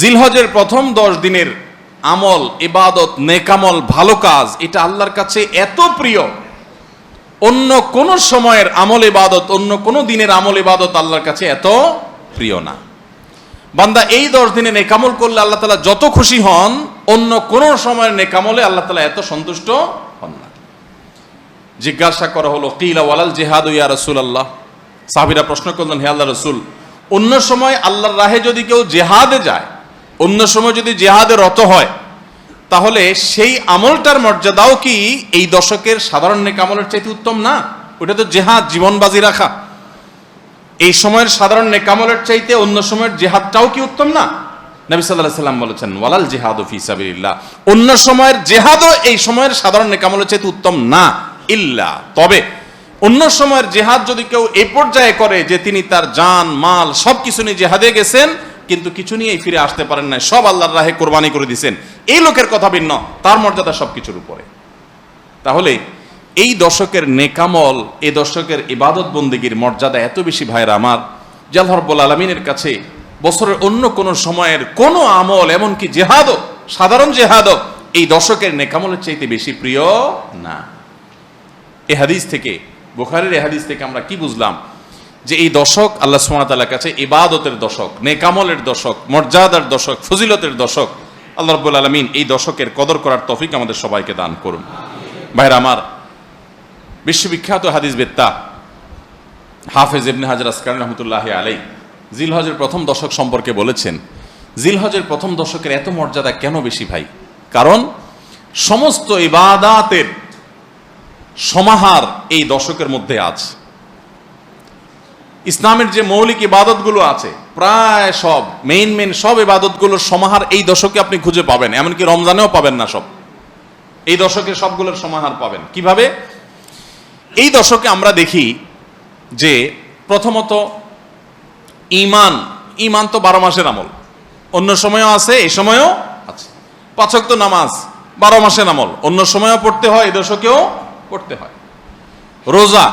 জিলহজের প্রথম 10 দিনের আমল, ইবাদত, নেকামল, ভালো কাজ, এটা আল্লাহর কাছে এত প্রিয়, অন্য কোন সময়ের আমল ইবাদত, অন্য কোন দিনের আমল ইবাদত আল্লাহর কাছে এত প্রিয় না। বান্দা এই 10 দিনে নেকামল করলে আল্লাহ তাআলা যত খুশি হন, অন্য কোন সময়ের নেকামলে আল্লাহ তাআলা এত সন্তুষ্ট হন না। জিজ্ঞাসা করা হলো, কিলা ওয়ালাল জিহাদু ইয়া রাসূলুল্লাহ, সাহাবীরা প্রশ্ন করলেন, হে আল্লাহর রাসূল, অন্য সময় আল্লাহর রাহে যদি কেউ জিহাদে যায়, অন্য সময় যদি জিহাদে রত হয়, তাহলে সেই আমলটার মর্যাদাও কি এই দশকের সাধারণ নেকামলের চাইতে উত্তম না? ওটা তো জিহাদ, জীবন বাজি রাখা। এই সময়ের সাধারণ নেকামলের চাইতে অন্য সময়ের জিহাদটাও কি উত্তম না? নবী সাল্লাল্লাহু আলাইহি সাল্লাম বলেছেন, ওয়ালাল জিহাদু ফি সাবিলিল্লাহ, অন্য সময়ের জিহাদও এই সময়ের সাধারণ নেকামলের চাইতে উত্তম না, ইল্লা, তবে অন্য সময়ের জিহাদ যদি কেউ এই পর্যায়ে করে যে তিনি তার জান মাল সবকিছু নিয়ে জিহাদে গেছেন, কিন্তু কিছু নিয়েই ফিরে আসতে পারেন না, সব আল্লাহর রাহে কোরবানি করে দিয়েছেন, এই লোকের কথা ভিন্ন, তার মর্যাদা সবকিছুর উপরে। তাহলে এই দশকের নেকামল, এই দশকের ইবাদত বন্দেগীর মর্যাদা এত বেশি ভাইরা আমার, যে আল্লাহ রাব্বুল আলামিনের কাছে বছরের অন্য কোন সময়ের কোন আমল, এমনকি জিহাদও, সাধারণ জিহাদও এই দশকের নেকামলের চাইতে বেশি প্রিয় না। এই হাদিস থেকে, বুখারীর এই হাদিস থেকে আমরা কি বুঝলাম? যে এই দশক আল্লাহ সুবহানাহু ওয়া তাআলার কাছে ইবাদতের দশক, নেকামলের দশক, মর্যাদার দশক, ফজিলতের দশক। আল্লাহ রাব্বুল আলামিন এই দশকের কদর করার তৌফিক আমাদের সবাইকে দান করুন। ভাইরা আমার, বিশ্ববিখ্যাত হাদিসবেত্তা হাফেজ ইবনে হাজার আসকালানী রাহমাতুল্লাহি আলাইহি জিলহজের প্রথম দশক সম্পর্কে বলেছেন, জিলহজের প্রথম দশকের এত মর্যাদা কেন বেশি ভাই? কারণ সমস্ত ইবাদাতের সমাহার এই দশকের মধ্যে আছে। ইসলামের যে মৌলিক ইবাদতগুলো আছে, প্রায় সব মেইন সব ইবাদতগুলোর সমাহার এই দশকে আপনি খুঁজে পাবেন, এমনকি রমজানেও পাবেন না সব, এই দশকে সবগুলোর সমাহার পাবেন। কিভাবে? এই দশকে আমরা দেখি যে প্রথমত ঈমান তো 12 মাসের আমল, অন্য সময়ও আছে, এই সময়ও আছে। 5 ওয়াক্ত নামাজ 12 মাসের আমল, অন্য সময়ও পড়তে হয়, এই দশকেও পড়তে হয়। রোজা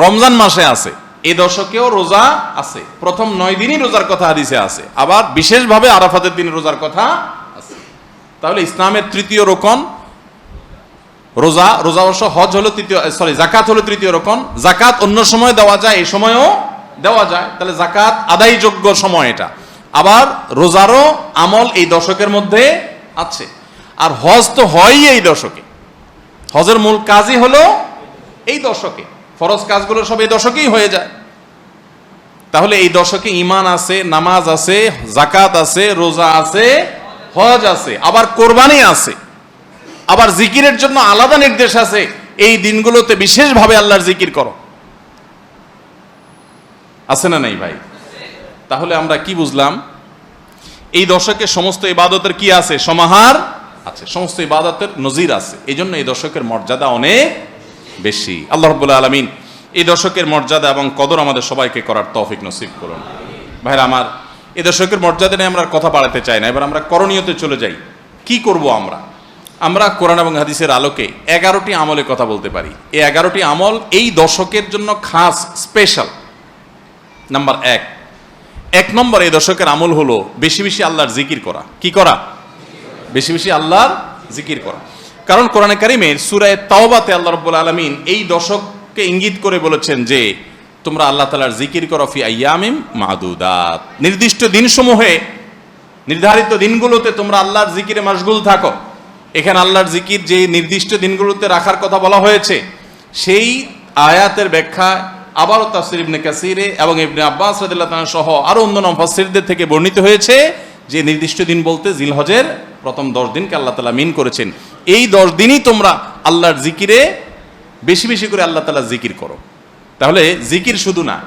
রমজান মাসে আছে, এই দশকেও রোজা আছে, প্রথম 9 দিনই রোজার কথা হাদিসে আছে, আবার বিশেষভাবে আরাফাতের দিন রোজার কথা আছে। তাহলে ইসলামের তৃতীয় রোকন রোজা, রোজা অবশ্য হজ হলো তৃতীয়, যাকাত হলো তৃতীয় রোকন। যাকাত অন্য সময় দেওয়া যায়, এই সময়ও দেওয়া যায়, তাহলে যাকাত আদায়যোগ্য সময় এটা। আবার রোজারও আমল এই দশকের মধ্যে আছে। আর হজ তো হয়ই এই দশকে, হজের মূল কাজই হলো এই দশকে, ফরজ কাজগুলো সব এই দশকেই হয়ে যায়। তাহলে এই দশকে ঈমান আছে, নামাজ আছে, যাকাত আছে, রোজা আছে, হজ আছে, আবার কোরবানি আছে, আবার জিকিরের জন্য আলাদা নির্দেশ আছে, এই দিনগুলোতে বিশেষভাবে আল্লাহর জিকির করো। আছে না নাই ভাই? তাহলে আমরা কি বুঝলাম? এই দশকে সমস্ত ইবাদতের কি আছে? সমাহার আছে, সমস্ত ইবাদতের নজির আছে। এই জন্য এই দশকের মর্যাদা অনেক বেশি। আল্লাহ রাব্বুল আলামিন এই দশকের মর্যাদা এবং কদর আমাদের সবাইকে করার তৌফিক নসিব করুন। ভাইরা আমার, এই দশকের মর্যাদা নিয়ে আমরা কথা বাড়াতে চাই না, এবার আমরা করণীয়তে চলে যাই। কি করব আমরা? আমরা কোরআন এবং হাদিসের আলোকে 11টি আমলের কথা বলতে পারি। এই 11টি আমল এই দশকের জন্য খাস, স্পেশাল। নাম্বার 1 নম্বর এই দশকের আমল হলো বেশি বেশি আল্লাহর জিকির করা। কি করা? বেশি বেশি আল্লাহর জিকির করা। কারণ কোরআনে কারিমের সূরা তাওবাতে আল্লাহ রাব্বুল আলামিন এই দশককে ইঙ্গিত করে বলেছেন যে তোমরা আল্লাহ তাআলার জিকির করো ফি আইয়ামিম মাদুদাত, নির্দিষ্ট দিনসমূহে, নির্ধারিত দিনগুলোতে তোমরা আল্লাহর জিকিরে মাশগুল থাকো। এখানে আল্লাহর জিকির যে নির্দিষ্ট দিনগুলোতে রাখার কথা বলা হয়েছে, সেই আয়াতের ব্যাখ্যা আবারও তাফসীর ইবনে কাসিরে এবং ইবনে আব্বাস রাদিয়াল্লাহু তাআলা সহ আরো অন্যান্য মুফাসসিরদের থেকে বর্ণিত হয়েছে যে নির্দিষ্ট দিন বলতে জিলহজের প্রথম 10 দিনকে আল্লাহ তাআলা মিন করেছেন। এই 10 দিনই তোমরা আল্লাহর জিকিরে বেশি বেশি করে আল্লাহ তাআলার জিকির করো। তাহলে জিকির শুধু না,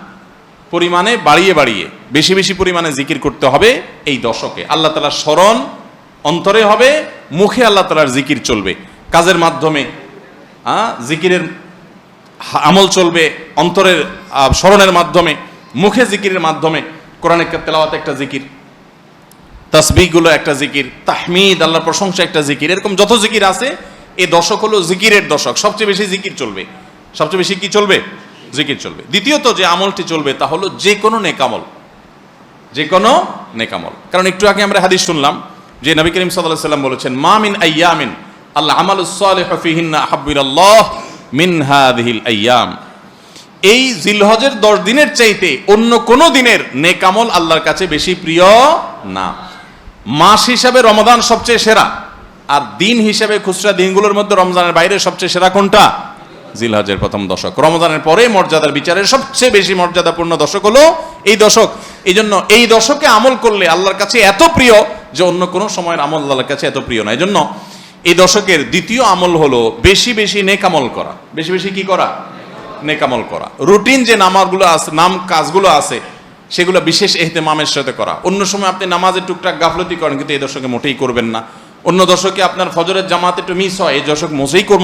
পরিমাণে বাড়িয়ে বাড়িয়ে বেশি বেশি পরিমাণে জিকির করতে হবে এই দশকে। আল্লাহ তাআলার স্মরণ অন্তরে হবে, মুখে আল্লাহ তাআলার জিকির চলবে, কাজের মাধ্যমে জিকিরের আমল চলবে, অন্তরের স্মরণের মাধ্যমে, মুখে জিকিরের মাধ্যমে। কোরআনের তেলাওয়াত একটা জিকির, তাসবিহগুলো একটা জিকির, তাহমিদ আল্লাহর প্রশংসা একটা জিকির, এরকম যত জিকির আছে এই দশক হলো জিকিরের দশক। সবচেয়ে বেশি জিকির চলবে, সবচেয়ে বেশি কি চলবে? জিকির চলবে। দ্বিতীয়ত যে আমলটি চলবে তা হলো যে কোনো নেকামল, যে কোনো নেকামল। কারণ একটু আগে আমরা হাদিস শুনলাম যে নবী করিম সাল্লাল্লাহু আলাইহি ওয়াসাল্লাম বলেছেন, মা মিন আইয়ামিন আল আমালুস সালিহু ফিহিন্না আহাব্বু ইলাল্লাহ মিন হাযিহিল আইয়াম। এই জিলহজের 10 দিনের চাইতে অন্য কোন দিনের নেকামল আল্লাহর কাছে বেশি প্রিয় না। মাস হিসাবে রমাদান সবচেয়ে সেরা, আর দিন হিসাবে খুচরা দিনগুলোর মধ্যে রমজানের বাইরে সবচেয়ে সেরা কোনটা? জিলহজের প্রথম দশক। রমজানের পরে মর্যাদার বিচারে সবচেয়ে বেশি মর্যাদাপূর্ণ দশক হলো এই দশক। এই জন্য এই দশকে আমল করলে আল্লাহর কাছে এত প্রিয় যে অন্য কোনো সময়ের আমল আল্লাহর কাছে এত প্রিয় না। এই জন্য এই দশকের দ্বিতীয় আমল হলো বেশি বেশি নেকামল করা। বেশি বেশি কি করা? নেকামল করা। রুটিন যে নামাজগুলো আছে, কাজগুলো আছে, সেগুলো বিশেষ ইহতেমামের সাথে করা। অন্য সময় আপনি নামাজের টুকটাক গাফলতি করেন, কিন্তু এই দশকে মোটেই করবেন না। অন্য দশকে আপনার ফজরের জামাত একটু মিস হয়, এই দশক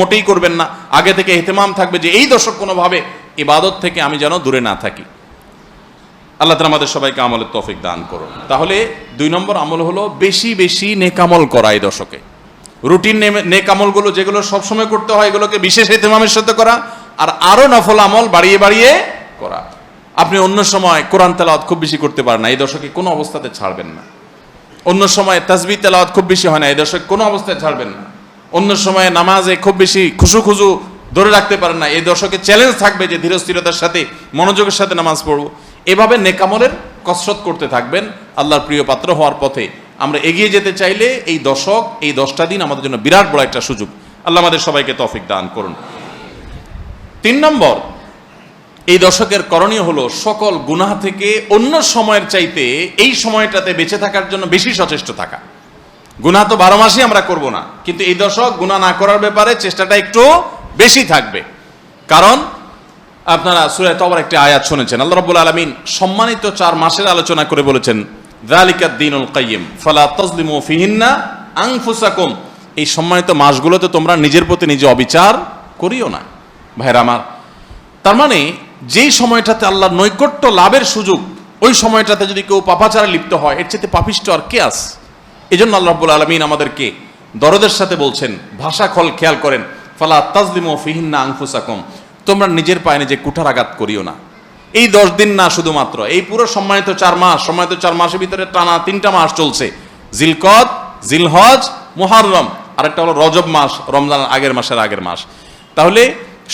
মোটেই করবেন না। আগে থেকে ইহতেমাম থাকবে যে এই দশক কোনোভাবে ইবাদত থেকে আমি যেন দূরে না থাকি। আল্লাহ তাআলা আমাদের সবাইকে আমলের তৌফিক দান করুন। তাহলে 2 নম্বর আমল হলো বেশি বেশি নেকামল করা এই দশকে। রুটিন নেকামলগুলো যেগুলো সবসময় করতে হয় এগুলোকে বিশেষ ইহতেমামের সাথে করা, আর আরো নফল আমল বাড়িয়ে বাড়িয়ে করা। আপনি অন্য সময় কোরআন তেলাওয়াত খুব বেশি করতে পারেন না, এই দশকে কোনো অবস্থাতে ছাড়বেন না। অন্য সময় তাসবিহ তেলাওয়াত খুব বেশি হয় না, এই দশকে কোনো অবস্থায় ছাড়বেন না। অন্য সময় নামাজে খুব বেশি খুশু ধরে রাখতে পারেন না, এই দশকে চ্যালেঞ্জ থাকবে যে ধীরস্থিরতার সাথে মনোযোগের সাথে নামাজ পড়ব। এভাবে নেকামলের কসরত করতে থাকবেন আল্লাহর প্রিয় পাত্র হওয়ার পথে। আমরা এগিয়ে যেতে চাইলে এই দশক, এই 10টা দিন আমাদের জন্য বিরাট বড় একটা সুযোগ। আল্লাহ আমাদের সবাইকে তৌফিক দান করুন। 3 নম্বর, এই দশকের করণীয় হলো সকল গুনাহ থেকে অন্য সময়ের চাইতে এই সময়টাতে বেঁচে থাকার জন্য বেশি সচেষ্ট থাকা। গুনাহ তো 12 মাসই আমরা করব না, কিন্তু এই দশক গুনাহ না করার ব্যাপারে চেষ্টাটা একটু বেশি থাকবে। কারণ আপনারা সূরা তাওবার একটি আয়াত শুনেছেন, আল্লাহ রাব্বুল আলামিন সম্মানিত 4 মাসের আলোচনা করে বলেছেন, যালিকাদ দীনুল কাইয়্যিম ফালা তাজলিমু ফিহিন্না আনফুসাকুম। এই সম্মানিত মাসগুলোতে তোমরা নিজের প্রতি নিজে অবিচার করিও না। ভাইরা আমার, তার মানে যেই সময়টাতে আল্লাহর নৈকট্য লাভের সুযোগ, ওই সময়টাতে যদি কেউ পাপাচারে লিপ্ত হয়, এর চেয়ে পাপিষ্ঠ আর কে আছে? এই জন্য আল্লাহ রাব্বুল আলামিন আমাদেরকে দরদের সাথে বলছেন, ভাষা খেয়াল করেন, ফালা তাজলিমু ফিহিন্না আনফুসাকুম, তোমরা নিজের পায়ে নিজে কুঠারাঘাত করিও না। এই 10 দিন না, শুধুমাত্র এই পুরো সম্মানিত 4 মাস, সম্মানিত 4 মাসের ভিতরে টানা 3টা মাস চলছে, জিলকদ, জিলহজ, মুহররম, আর একটা হলো রজব মাস, রমজানের আগের মাস। তাহলে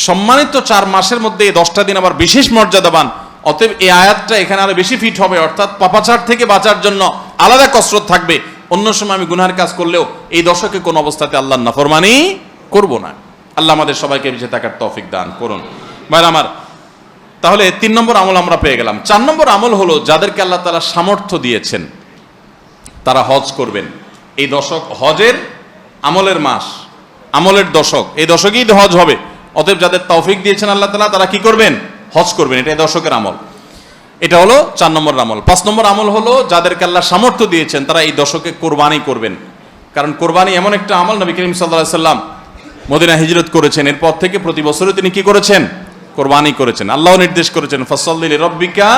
সম্মানিত 4 মাসের মধ্যে এই 10টা দিন আবার বিশেষ মর্যাদাবান। অতএব এই আয়াতটা এখানে আরো বেশি ফিট হবে, অর্থাৎ পাপাচার থেকে বাঁচার জন্য আলাদা কসরত থাকবে। অন্য সময় আমি গুনাহের কাজ করলেও এই দশকে কোন অবস্থাতে আল্লাহর নাফরমানি করব না। আল্লাহ আমাদের সবাইকে বেঁচে থাকার তৌফিক দান করুন। ভাইরা আমার, তাহলে 3 নম্বর আমল আমরা পেয়ে গেলাম। 4 নম্বর আমল হলো যাদেরকে আল্লাহ তাআলা সামর্থ্য দিয়েছেন তারা হজ করবেন। এই দশক হজের আমলের মাস, আমলের দশক, এই দশকেই হজ হবে। অতএব যাদের তৌফিক দিয়েছেন আল্লাহ তাআলা, তারা কি করবেন? হজ করবেন। এটা এই দশকের আমল। এটা হলো 4 নম্বর আমল। 5 নম্বর আমল হলো যাদেরকে আল্লাহ সামর্থ্য দিয়েছেন তারা এই দশকে কোরবানি করবেন। কারণ কোরবানি এমন একটা আমল, নবী করিম সাল্লাল্লাহু আলাইহি সাল্লাম মদিনা হিজরত করেছেন, এরপর থেকে প্রতি বছরে তিনি কি করেছেন? কোরবানি করেছেন। আল্লাহ নির্দেশ করেছেন, ফাসাল্লি লিরাব্বিকা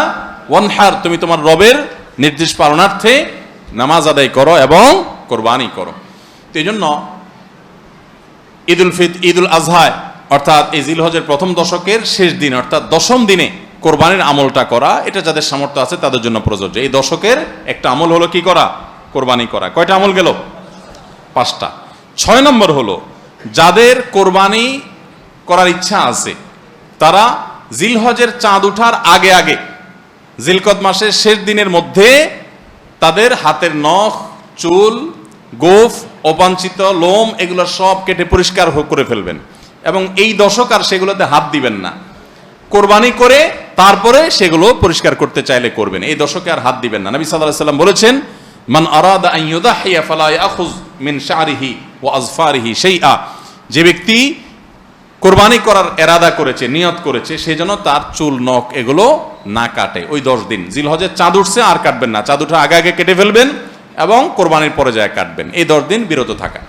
ওয়ানহার, তুমি তোমার রবের নির্দেশ পালনার্থে নামাজ আদায় করো এবং কোরবানি করো। তো এই জন্য ঈদুল আজহা অর্থাৎ এই জিলহজের প্রথম দশকের শেষ দিন অর্থাৎ 10ম দিনে কোরবানির আমলটা করা, এটা যাদের সামর্থ্য আছে তাদের জন্য প্রযোজ্য। এই দশকের একটা আমল হলো কি করা? কোরবানি করা। কয়টা আমল গেল? 5টা। 6 নম্বর হলো যাদের কোরবানি করার ইচ্ছা আছে তারা জিলহজের চাঁদ ওঠার আগে জিলকদ মাসের শেষ দিনের মধ্যে তাদের হাতের নখ, চুল, গোফ, অবাঞ্ছিত লোম এগুলো সব কেটে পরিষ্কার করে ফেলবেন এবং এই দশক আর সেগুলোতে হাত দিবেন না। কোরবানি করে তারপরে সেগুলো পরিষ্কার করতে চাইলে করবেন, এই দশকে আর হাত দিবেন না। নবী সাল্লাল্লাহু আলাইহি সাল্লাম বলেছেন, মান আরাদা আন ইউদাহিয়া ফালা ইয়াখুয মিন শা'রিহি ওয়া আযফারিহি শাইআ, যে ব্যক্তি কোরবানি করার এরাদা করেছে, নিয়ত করেছে, সে যেন তার চুল, নখ এগুলো না কাটে ওই 10 দিন। জিলহজের চাঁদ উঠছে আর কাটবেন না, চাঁদ উঠার আগে কেটে ফেলবেন এবং কোরবানির পরে যায় কাটবেন, এই 10 দিন বিরত থাকা।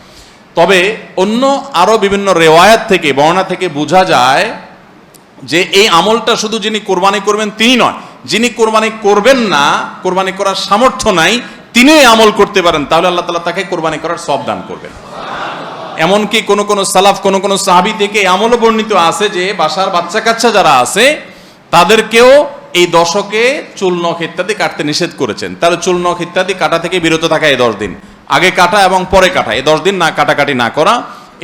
তবে অন্য আরো বিভিন্ন রেওয়ায়াত থেকে, বর্ণনা থেকে বোঝা যায় যে এই আমলটা শুধু যিনি কোরবানি করবেন তিনি নয়, যিনি কোরবানি করবেন না, কোরবানি করার সামর্থ্য নাই, তিনি এই আমল করতে পারেন, তাহলে আল্লাহ তাআলা তাকে কোরবানি করার সওয়াব দান করবেন। এমনকি কোন সালাফ, কোন সাহাবী থেকে আমলও বর্ণিত আছে যে বাসার বাচ্চা কাচ্চা যারা আছে তাদেরকেও এই দশকে চুল নখ ইত্যাদি কাটতে নিষেধ করেছেন, তাহলে চুল নখ ইত্যাদি কাটা থেকে বিরত থাকা এই 10 দিন, আগে কাটা এবং পরে কাটা, এই 10 দিন না কাটাকাটি না করা,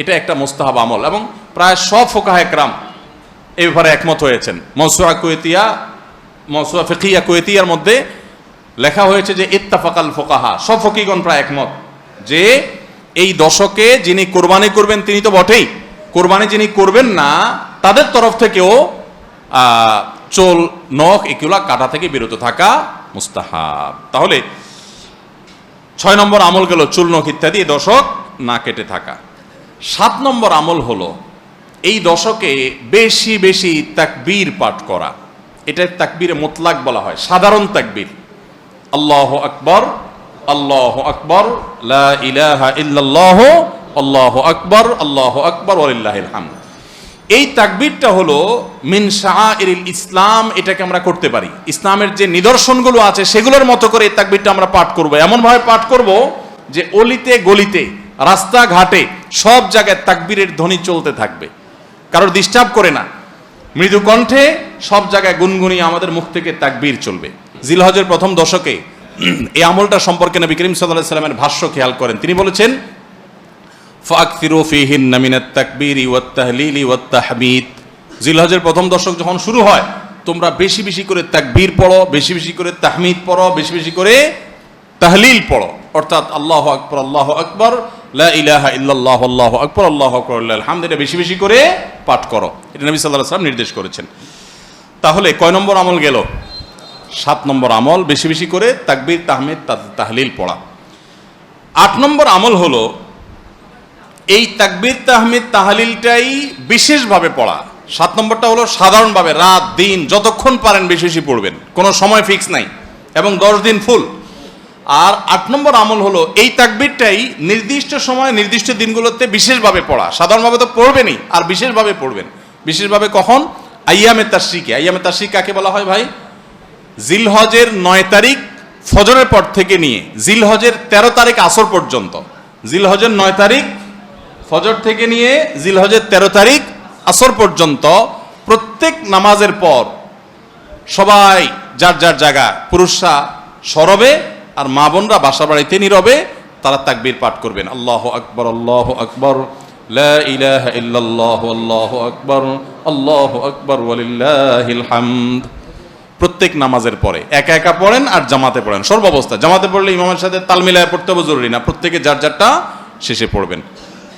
এটা একটা মুস্তাহাব আমল। এবং প্রায় সব ফুকাহা একরাম এই ব্যাপারে একমত হয়েছেন। মওসুআ ফিকহিয়া কুয়েতিয়ার মধ্যে লেখা হয়েছে যে ইত্তাফাকাল ফুকাহা, সব ফকিহগণ প্রায় একমত যে এই দশকে যিনি কোরবানি করবেন তিনি তো বটেই, কোরবানি যিনি করবেন না তাদের তরফ থেকেও চুল নখ এগুলা কাটা থেকে বিরত থাকা মুস্তাহাব। তাহলে 6 নম্বর আমল গেল চুল নখ ইত্যাদি এই দশক না কেটে থাকা। 7 নম্বর আমল হলো এই দশকে বেশি বেশি তাকবীর পাঠ করা। এটা তাকবীরে মুতলাক বলা হয়, সাধারণ তাকবীর। আল্লাহু আকবার, আল্লাহু আকবার, লা ইলাহা ইল্লাল্লাহ, আল্লাহু আকবার, আল্লাহু আকবার ওয়ালিল্লাহিল হামদ। এই তাকবীরটা হলো মিন শাআইরিল ইসলাম, এটাকে আমরা করতে পারি। ইসলামের যে নিদর্শনগুলো আছে সেগুলোর মতো করে এই তাকবীরটা আমরা পাঠ করব, এমন ভাবে পাঠ করব যে অলিতে গলিতে রাস্তাঘাটে সব জায়গায় তাকবীরের ধ্বনি চলতে থাকবে, কারোর ডিস্টার্ব করে না, মৃদু কণ্ঠে সব জায়গায় গুনগুনিয়ে আমাদের মুখ থেকে তাকবীর চলবে। জিলহজের প্রথম দশকে এই আমলটা সম্পর্কে নবী করিম সাল্লাল্লাহু আলাইহি ওয়াসাল্লামের ভাষ্য খেয়াল করেন, তিনি বলেছেন ফাকসিরু ফীহিন্না মিনাত তাকবীরি ওয়াত তাহলিলি ওয়াত তাহমিদ। জিলহজের প্রথম দশক যখন শুরু হয় তোমরা বেশি বেশি করে তাকবীর পড়ো, বেশি বেশি করে তাহমিদ পড়ো, বেশি বেশি করে তাহলিল পড়ো, অর্থাৎ আল্লাহু আকবার, আল্লাহু আকবার, লা ইলাহা ইল্লাল্লাহ, আল্লাহু আকবার, আল্লাহু আকবার ওয়ালিল্লাহিল হামদ, এটা বেশি বেশি করে পাঠ করো। এটা নবী সাল্লাল্লাহু আলাইহি ওয়াসাল্লাম নির্দেশ করেছেন। তাহলে কয় নম্বর আমল গেল? 7 নম্বর আমল বেশি বেশি করে তাকবীর তাহমিদ তাহলিল পড়া। 8 নম্বর আমল হলো এই তাকবীর তাহমিদ তাহলিলটাই বিশেষভাবে পড়া। 7 নম্বরটা হলো সাধারণভাবে রাত দিন যতক্ষণ পারেন বেশি বেশি পড়বেন, কোনো সময় ফিক্স নাই, এবং 10 দিন ফুল। আর 8 নম্বর আমল হলো এই তাকবীরটাই নির্দিষ্ট সময় নির্দিষ্ট দিনগুলোতে বিশেষভাবে পড়া। সাধারণভাবে তো পড়বেনই, আর বিশেষভাবে পড়বেন। বিশেষভাবে কখন? আইয়ামে তাশরিকে। আইয়ামে তাশরিক কাকে বলা হয় ভাই? জিলহজের 9 তারিখ ফজরের পর থেকে নিয়ে জিলহজের 13 তারিখ আসর পর্যন্ত, জিলহজের 9 তারিখ ফজর থেকে নিয়ে জিলহজের 13 তারিখ আসর পর্যন্ত প্রত্যেক নামাজের পর সবাই যার যার জায়গা, পুরুষরা সরবে আর মা বোনরা বাসা বাড়িতে নীরবে তারা তাকবীর পাঠ করবেন। আল্লাহু আকবার, আল্লাহু আকবার, লা ইলাহা ইল্লাল্লাহ, আল্লাহু আকবার, আল্লাহু আকবার ওয়ালিল্লাহিল হামদ। প্রত্যেক নামাজের পরে একা একা পড়েন আর জামাতে পড়েন, সর্বাবস্থা। জামাতে পড়লে ইমামের সাথে তাল মিলায় পড়তে হবে জরুরি না, প্রত্যেকে যার যারটা শেষে পড়বেন।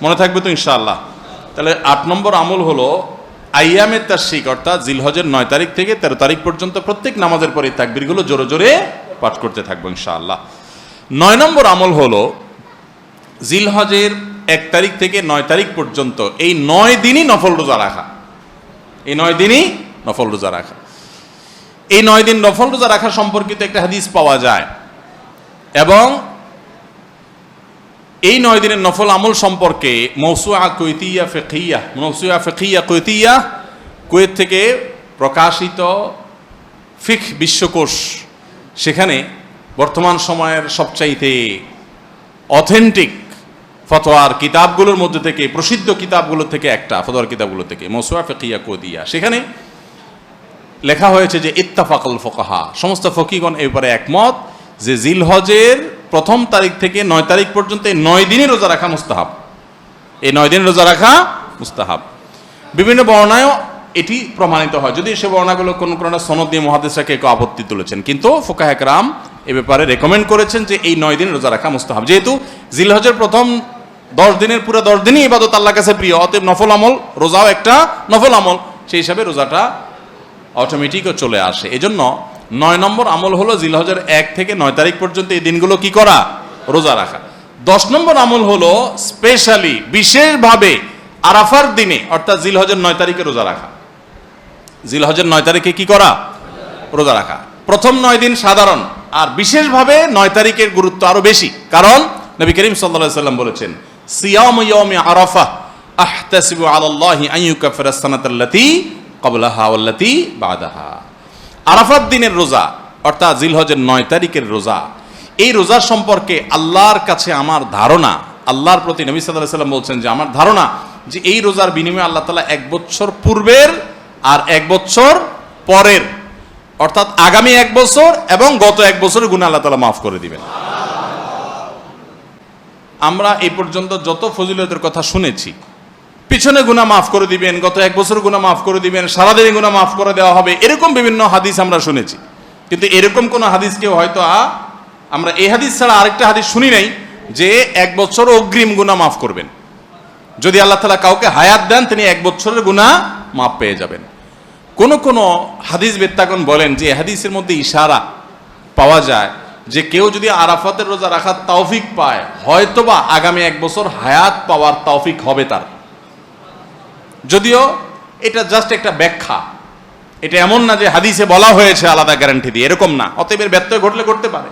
মনে থাকবে তো ইনশাআল্লাহ? তাহলে 8 নম্বর আমল হলো আইয়ামে তাশরিক, অর্থাৎ জিলহজের 9 তারিখ থেকে 13 তারিখ পর্যন্ত প্রত্যেক নামাজের পরে তাকবীরগুলো জোরে জোরে পাঠ করতে থাকবো ইনশাআল্লাহ। 9 নম্বর আমল হলো জিলহজের 1 তারিখ থেকে 9 তারিখ পর্যন্ত এই 9 দিনই নফল রোজা রাখা। এই 9 দিনই নফল রোজা রাখা। এই 9 দিন নফল রোজা রাখা সম্পর্কিত একটা হাদিস পাওয়া যায়, এবং এই 9 দিনের নফল আমল সম্পর্কে মওসুআ ফিকহিয়া কুয়েতিয়া, কুয়েত থেকে প্রকাশিত ফিকহ বিশ্বকোষ, সেখানে বর্তমান সময়ের সবচাইতে অথেন্টিক ফতোয়ার কিতাবগুলোর মধ্যে থেকে, প্রসিদ্ধ কিতাবগুলো থেকে একটা, ফতোয়ার কিতাবগুলো থেকে মওসুআ ফিকহিয়া কুয়েতিয়া, সেখানে লেখা হয়েছে যে ইত্তাফাকাল ফুকাহা, সমস্ত ফকিহগণ এই ব্যাপারে একমত যে জিলহজের প্রথম তারিখ থেকে 9 তারিখ পর্যন্ত এই 9 দিনই রোজা রাখা মুস্তাহাব। এই 9 দিন রোজা রাখা মুস্তাহাব। বিভিন্ন বর্ণনায়ও এটি প্রমাণিত হয়, যদি সে বর্ণনাগুলো কোন কোন সনদ দিয়ে মুহাদ্দিসরা কেউ আপত্তি তুলেছেন, কিন্তু ফুকাহা একরাম এ ব্যাপারে রেকমেন্ড করেছেন যে এই 9 দিন রোজা রাখা মুস্তাহাব। যেহেতু জিলহজের প্রথম 10 দিনের পুরো 10 দিনই ইবাদত আল্লাহর কাছে প্রিয়, অতএব নফল আমল, রোজাও একটা নফল আমল, সেই হিসাবে রোজাটা অটোমেটিকও চলে আসে। এজন্য 9 নম্বর আমল হলো জিলহজের 1 থেকে 9 তারিখ পর্যন্ত এই দিনগুলো কি করা? রোজা রাখা। 10 নম্বর আমল হলো স্পেশালি বিশেষভাবে আরাফার দিনে, অর্থাৎ জিলহজের 9 তারিখে রোজা রাখা। জিলহজের 9 তারিখে কি করা? রোজা রাখা। প্রথম 9 দিন সাধারণ, আর বিশেষভাবে 9 তারিখের গুরুত্ব আরো বেশি, কারণ নবী করিম সাল্লাল্লাহু আলাইহি ওয়াসাল্লাম বলেছেন সিয়ামু ইয়াউমি আরাফা আহতাসিবু আলাল্লাহি আন ইউকাফিরা সানাতাল্লাতী ক্বাবলাহা ওয়াল্লাতী বাদাহা। আরাফাত দিনের রোজা, অর্থাৎ জিলহজের 9 তারিখের রোজা, এই রোজা সম্পর্কে আল্লাহর কাছে আমার ধারণা, আল্লাহর প্রতি নবী সাল্লাল্লাহু আলাইহি ওয়াসাল্লাম বলছেন যে আমার ধারণা যে এই রোজার বিনিময়ে আল্লাহ তাআলা 1 বছর পূর্বের আর 1 বছর পরের অর্থাৎ আগামী 1 বছর এবং গত 1 বছরের গুনাহ আল্লাহ তাআলা মাফ করে দিবেন। আমরা এই পর্যন্ত যত ফজিলতের কথা শুনেছি, পিছনে গুনাহ মাফ করে দিবেন, গত 1 বছর গুনাহ মাফ করে দিবেন, সারাদিনে গুনাহ মাফ করে দেওয়া হবে, এরকম বিভিন্ন হাদিস আমরা শুনেছি। কিন্তু এরকম কোন হাদিস কেউ হয়তো আমরা এই হাদিস ছাড়া আরেকটা হাদিস শুনি নাই যে 1 বছর অগ্রিম গুনাহ মাফ করবেন। যদি আল্লাহ তাআলা কাউকে হায়াত দেন, তিনি 1 বছরের গুনাহ মাফ পেয়ে যাবেন। কোন কোন হাদিস বেত্তাগণ বলেন যে হাদিসের মধ্যে ইশারা পাওয়া যায় যে কেউ যদি আরাফাতের রোজা রাখার তৌফিক পায়, হয়তোবা আগামী 1 বছর হায়াত পাওয়ার তৌফিক হবে তার। যদিও এটা জাস্ট একটা ব্যাখ্যা, এটা এমন না যে হাদিসে বলা হয়েছে আলাদা গ্যারান্টি দিয়ে, এরকম না। অতএব এর ব্যত্যয় ঘটলে ঘটতে পারে।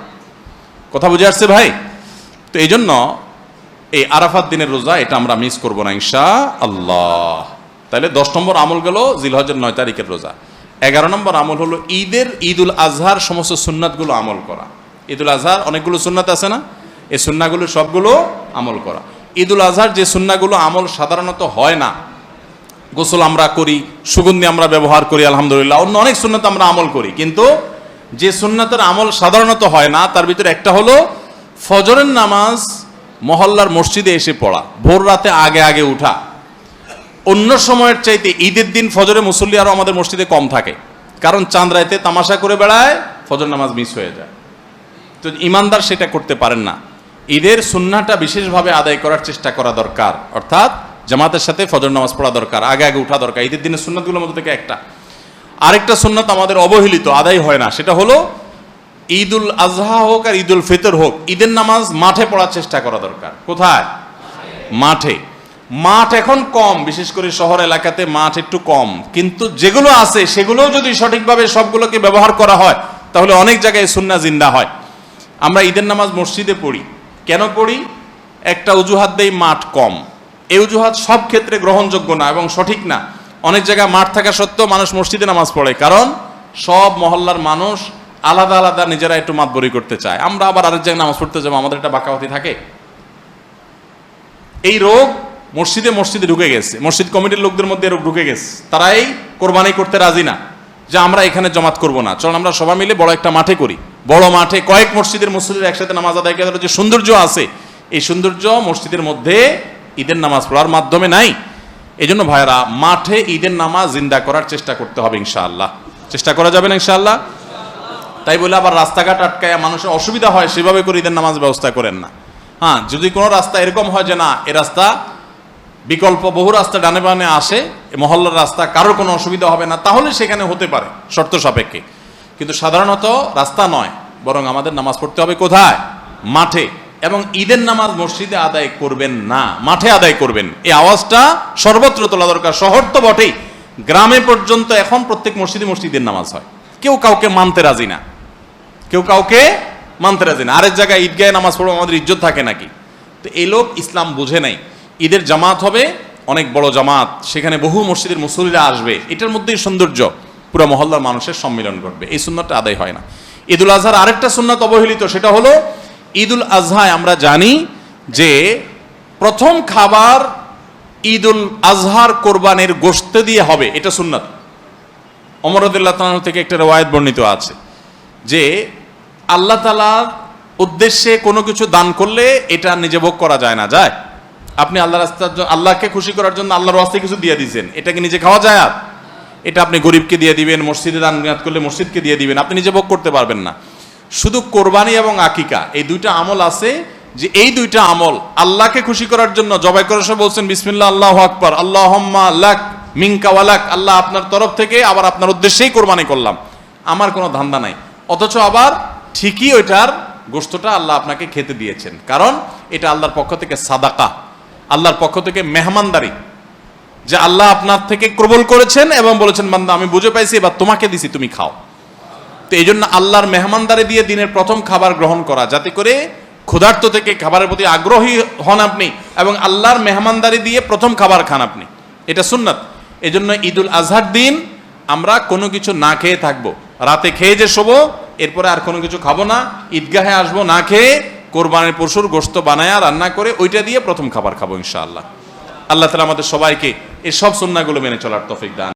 কথা বুঝে আসছে ভাই? তো এই জন্য এই আরাফাত দিনের রোজা এটা আমরা মিস করবো না ইনশাআল্লাহ। তাহলে 10 নম্বর আমল গেল জিলহজের 9 তারিখের রোজা। 11 নম্বর আমল হলো ঈদুল আজহার সমস্ত সুন্নাতগুলো আমল করা। ঈদুল আজহার অনেকগুলো সুন্নাত আছে না, এই সুন্নাগুলো সবগুলো আমল করা। ঈদুল আজহার যে সুন্নাগুলো আমল সাধারণত হয় না, গোসল আমরা করি, সুগন্ধি আমরা ব্যবহার করি, আলহামদুলিল্লাহ, অন্য অনেক সুন্নাত আমরা আমল করি, কিন্তু যে সুন্নাতের আমল সাধারণত হয় না তার ভিতরে একটা হলো ফজরের নামাজ মহল্লার মসজিদে এসে পড়া, ভোর রাতে আগে আগে উঠা। অন্য সময়ের চাইতে ঈদের দিন ফজরে মুসল্লি আরও আমাদের মসজিদে কম থাকে, কারণ চাঁদ রাতে তামাশা করে বেড়ায়, ফজর নামাজ মিস হয়ে যায়। তো ইমানদার সেটা করতে পারেন না। ঈদের সুন্নাহটা বিশেষভাবে আদায় করার চেষ্টা করা দরকার, অর্থাৎ জামাতের সাথে ফজর নামাজ পড়া দরকার, আগে আগে উঠা দরকার। ঈদের দিনের সুন্নাতগুলোর মধ্যে থেকে একটা। আরেকটা সুন্নাত আমাদের অবহেলিত, আদায় হয় না, সেটা হলো ঈদুল আজহা হোক আর ঈদুল ফিতর হোক, ঈদের নামাজ মাঠে পড়ার চেষ্টা করা দরকার। কোথায়? মাঠে। মাঠ এখন কম, বিশেষ করে শহর এলাকাতে মাঠ একটু কম, কিন্তু যেগুলো আছে সেগুলো যদি সঠিকভাবে সবগুলোকে ব্যবহার করা হয় তাহলে অনেক জায়গায় সুন্নাহ জিন্দা হয়। আমরা ঈদের নামাজ মসজিদে পড়ি, কেন পড়ি? একটা অজুহাত দেই, মাঠ কম। এই অজুহাত সব ক্ষেত্রে গ্রহণযোগ্য না এবং সঠিক না। অনেক জায়গায় মাঠ থাকা সত্ত্বেও মানুষ মসজিদে নামাজ পড়ে, কারণ সব মহল্লার মানুষ আলাদা আলাদা নিজেরা একটু মাতবরি করতে চায়। আমরা আবার আরেক জায়গায় নামাজ পড়তে যাবো, আমাদের একটা বাঁকাওয়াতি থাকে। এই রোগ মসজিদে মসজিদে ঢুকে গেছে, মসজিদ কমিটির লোকদের মধ্যে রোগ ঢুকে গেছে। তারাই কোরবানি করতে রাজি না, যে আমরা এখানে জমাত করব না, চল আমরা সবাই মিলে বড় একটা মাঠে করি। বড় মাঠে কয়েক মসজিদের মুসল্লিরা একসাথে নামাজ আদায় করার যে সৌন্দর্য আছে, এই সৌন্দর্য মসজিদের মধ্যে ঈদের নামাজ পড়ার মাধ্যমে নাই। এই জন্য ভাইরা, মাঠে ঈদের নামাজ জিন্দা করার চেষ্টা করতে হবে ইনশাআল্লাহ। চেষ্টা করা যাবে না ইনশাআল্লাহ? তাই বলে আবার রাস্তাঘাট আটকায় মানুষের অসুবিধা হয় সেভাবে করে ঈদের নামাজ ব্যবস্থা করেন না। হ্যাঁ, যদি কোনো রাস্তা এরকম হয় যে না, এ রাস্তা বিকল্প বহু রাস্তা ডানে বামে আসে, মহল্লার রাস্তা, কারোর কোনো অসুবিধা হবে না, তাহলে সেখানে হতে পারে শর্ত সাপেক্ষে। কিন্তু সাধারণত রাস্তা নয়, বরং আমাদের নামাজ পড়তে হবে কোথায়? মাঠে। এবং ঈদের নামাজ মসজিদে আদায় করবেন না, মাঠে আদায় করবেন। এই আওয়াজটা সর্বত্র তোলা দরকার। শহর তো বটেই, গ্রামে পর্যন্ত এখন প্রত্যেক মসজিদে মসজিদের নামাজ হয়। কেউ কাউকে মানতে রাজি না, কেউ কাউকে মানতে রাজি না। আরেক জায়গায় ঈদগাহে নামাজ পড়বো, আমাদের ইজ্জত থাকে নাকি? তো এই লোক ইসলাম বুঝে নাই। ঈদের জামাত হবে, অনেক বড় জামাত, সেখানে বহু মসজিদের মুসল্লিরা আসবে, এটার মধ্যেই সৌন্দর্য, পুরো মহল্লার মানুষের সম্মিলন ঘটবে। এই সুন্নাতটা আদায় হয় না। ঈদুল আজহার আরেকটা সুন্নাত অবহেলিত, সেটা হলো ঈদুল আজহায় আমরা জানি যে প্রথম খাবার ঈদুল আজহার কোরবানির গোশত দিয়ে হবে, এটা সুন্নাত। ওমর রাদিয়াল্লাহু তাআলা থেকে একটা রওয়ায়াত বর্ণিত আছে যে আল্লাহ তাআলার উদ্দেশ্যে কোনো কিছু দান করলে এটা নিজে ভোগ করা যায় না। যায়? আপনি আল্লাহর রাস্তার জন্য, আল্লাহকে খুশি করার জন্য আল্লাহর রাস্তায় কিছু দিয়ে দিয়েছেন, এটা কি নিজে খাওয়া যায়? আর এটা আপনি গরিবকে দিয়ে দিবেন, মসজিদে দান করলে মসজিদকে দিয়ে দিবেন, আপনি নিজে ভোগ করতে পারবেন না। শুধু কোরবানি এবং আকিকা, এই দুইটা আমল আছে যে এই দুইটা আমল আল্লাহকে খুশি করার জন্য জবাই করার সময় বলছেন বিসমিল্লাহ আল্লাহু আকবার, আল্লাহুম্মা লাক মিনকা ওয়ালাক, আল্লাহ আপনার তরফ থেকে আবার আপনার উদ্দেশ্যেই কোরবানি করলাম, আমার কোনো ধান্দা নাই। অথচ আবার ঠিকই ওইটার গোশতটা আল্লাহ আপনাকে খেতে দিয়েছেন, কারণ এটা আল্লাহর পক্ষ থেকে সাদাকা, আল্লাহর পক্ষ থেকে মেহমানদারি, যে আল্লাহ আপনার থেকে কবুল করেছেন এবং বলেছেন বান্দা আমি বুঝে পাইছি, এবার তোমাকে দিছি, তুমি খাও। তো এই জন্য আল্লাহর মেহমানদারি দিয়ে দিনের প্রথম খাবার গ্রহণ করা, যাতে করে ক্ষুধার্ত থেকে খাবারের প্রতি আগ্রহী হন আপনি, এবং আল্লাহর মেহমানদারি দিয়ে প্রথম খাবার খান আপনি, এটা সুন্নাত। এই জন্য ঈদুল আজহার দিন আমরা কোনো কিছু না খেয়ে থাকবো, রাতে খেয়ে যে শোবো, এরপরে আর কোনো কিছু খাবো না, ঈদগাহে আসবো না খেয়ে, কোরবানির পশুর গোশত বানায়া রান্না করে ওইটা দিয়ে প্রথম খাবার খাবো ইনশাআল্লাহ। আল্লাহ তাআলা আমাদের সবাইকে এই সব সুন্নাহগুলো মেনে চলার তৌফিক দান।